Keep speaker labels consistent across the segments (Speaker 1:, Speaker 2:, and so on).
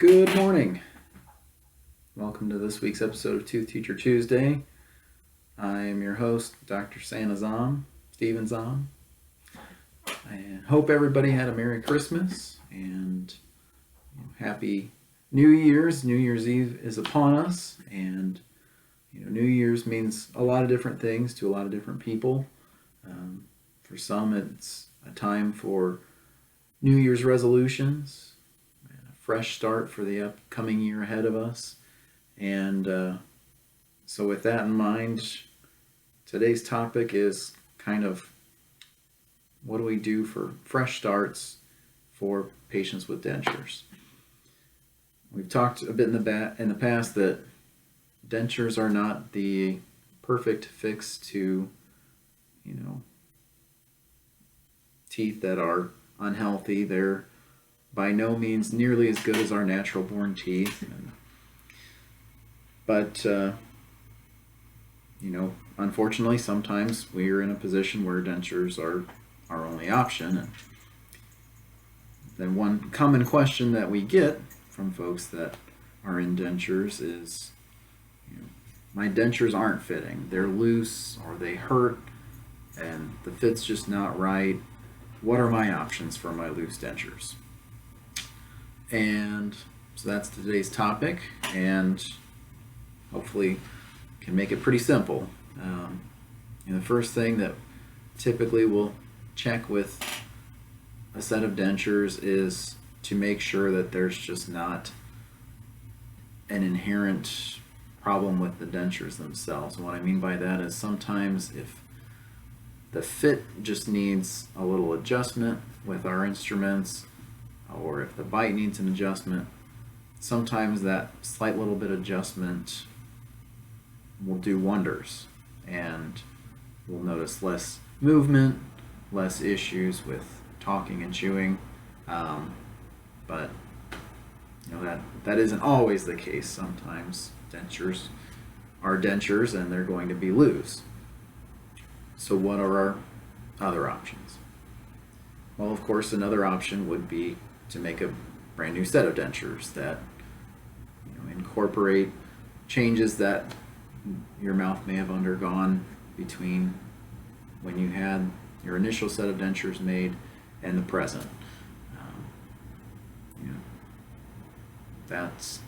Speaker 1: Good morning. Welcome to this week's episode of Tooth Teacher Tuesday. I am your host, Dr. Santa Zom, Steven Zom. I hope everybody had a Merry Christmas and Happy New Year's. New Year's Eve is upon us, and New Year's means a lot of different things to a lot of different people. For some, it's a time for New Year's resolutions, fresh start for the upcoming year ahead of us. And so with that in mind, today's topic is kind of what do we do for fresh starts for patients with dentures. We've talked a bit in the past that dentures are not the perfect fix to teeth that are unhealthy. They're by no means nearly as good as our natural born teeth. But unfortunately, sometimes we're in a position where dentures are our only option. And then one common question that we get from folks that are in dentures is, my dentures aren't fitting. They're loose or they hurt and the fit's just not right. What are my options for my loose dentures? And so that's today's topic, and hopefully can make it pretty simple. The first thing that typically we'll check with a set of dentures is to make sure that there's just not an inherent problem with the dentures themselves. And what I mean by that is sometimes if the fit just needs a little adjustment with our instruments, or if the bite needs an adjustment, sometimes that slight little bit of adjustment will do wonders, and we'll notice less movement, less issues with talking and chewing. But that isn't always the case. Sometimes dentures are dentures and they're going to be loose. So what are our other options? Well, of course, another option would be to make a brand new set of dentures that incorporate changes that your mouth may have undergone between when you had your initial set of dentures made and the present. That's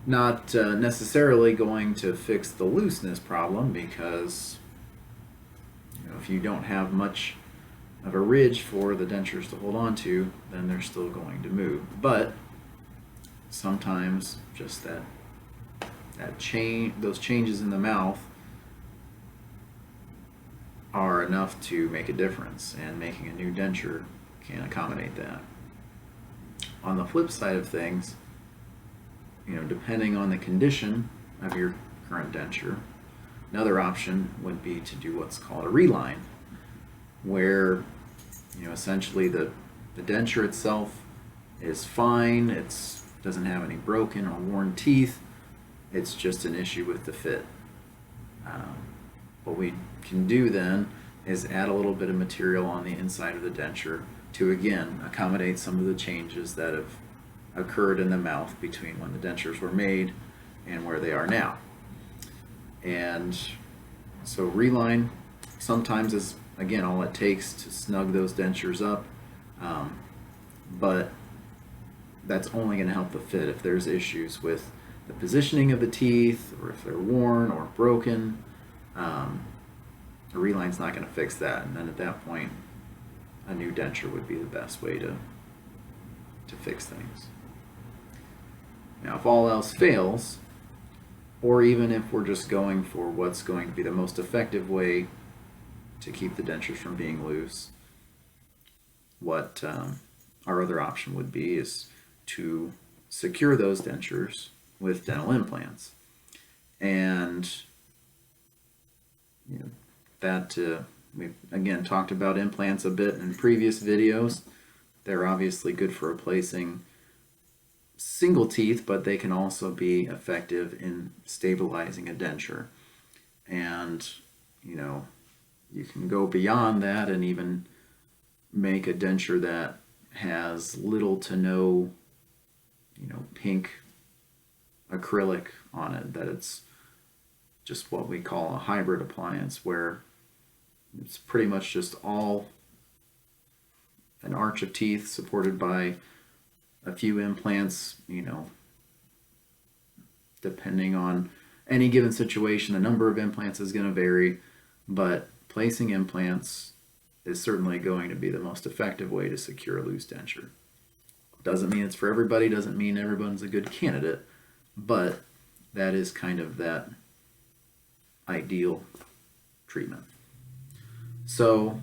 Speaker 1: not necessarily going to fix the looseness problem, because if you don't have much of a ridge for the dentures to hold on to, then they're still going to move. But sometimes just those changes in the mouth are enough to make a difference, and making a new denture can accommodate that. On the flip side of things, depending on the condition of your current denture, another option would be to do what's called a reline, where essentially the denture itself is fine. It doesn't have any broken or worn teeth. It's just an issue with the fit. What we can do then is add a little bit of material on the inside of the denture to again accommodate some of the changes that have occurred in the mouth between when the dentures were made and where they are now. And so reline sometimes is, again, all it takes to snug those dentures up, but that's only going to help the fit. If there's issues with the positioning of the teeth, or if they're worn or broken, the reline's not going to fix that. And then at that point, a new denture would be the best way to fix things. Now, if all else fails, or even if we're just going for what's going to be the most effective way to keep the dentures from being loose, what our other option would be is to secure those dentures with dental implants. And that we've again talked about implants a bit in previous videos. They're obviously good for replacing single teeth, but they can also be effective in stabilizing a denture. And you can go beyond that and even make a denture that has little to no pink acrylic on it, that it's just what we call a hybrid appliance, where it's pretty much just all an arch of teeth supported by a few implants, depending on any given situation. The number of implants is going to vary, but placing implants is certainly going to be the most effective way to secure a loose denture. Doesn't mean it's for everybody, doesn't mean everyone's a good candidate, but that is kind of that ideal treatment. So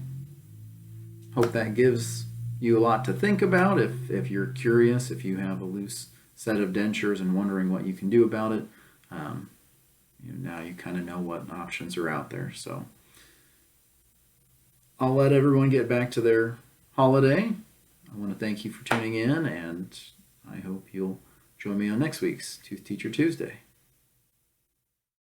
Speaker 1: hope that gives you a lot to think about if you're curious, if you have a loose set of dentures and wondering what you can do about it. Now you kind of know what options are out there. So I'll let everyone get back to their holiday. I want to thank you for tuning in, and I hope you'll join me on next week's Tooth Teacher Tuesday.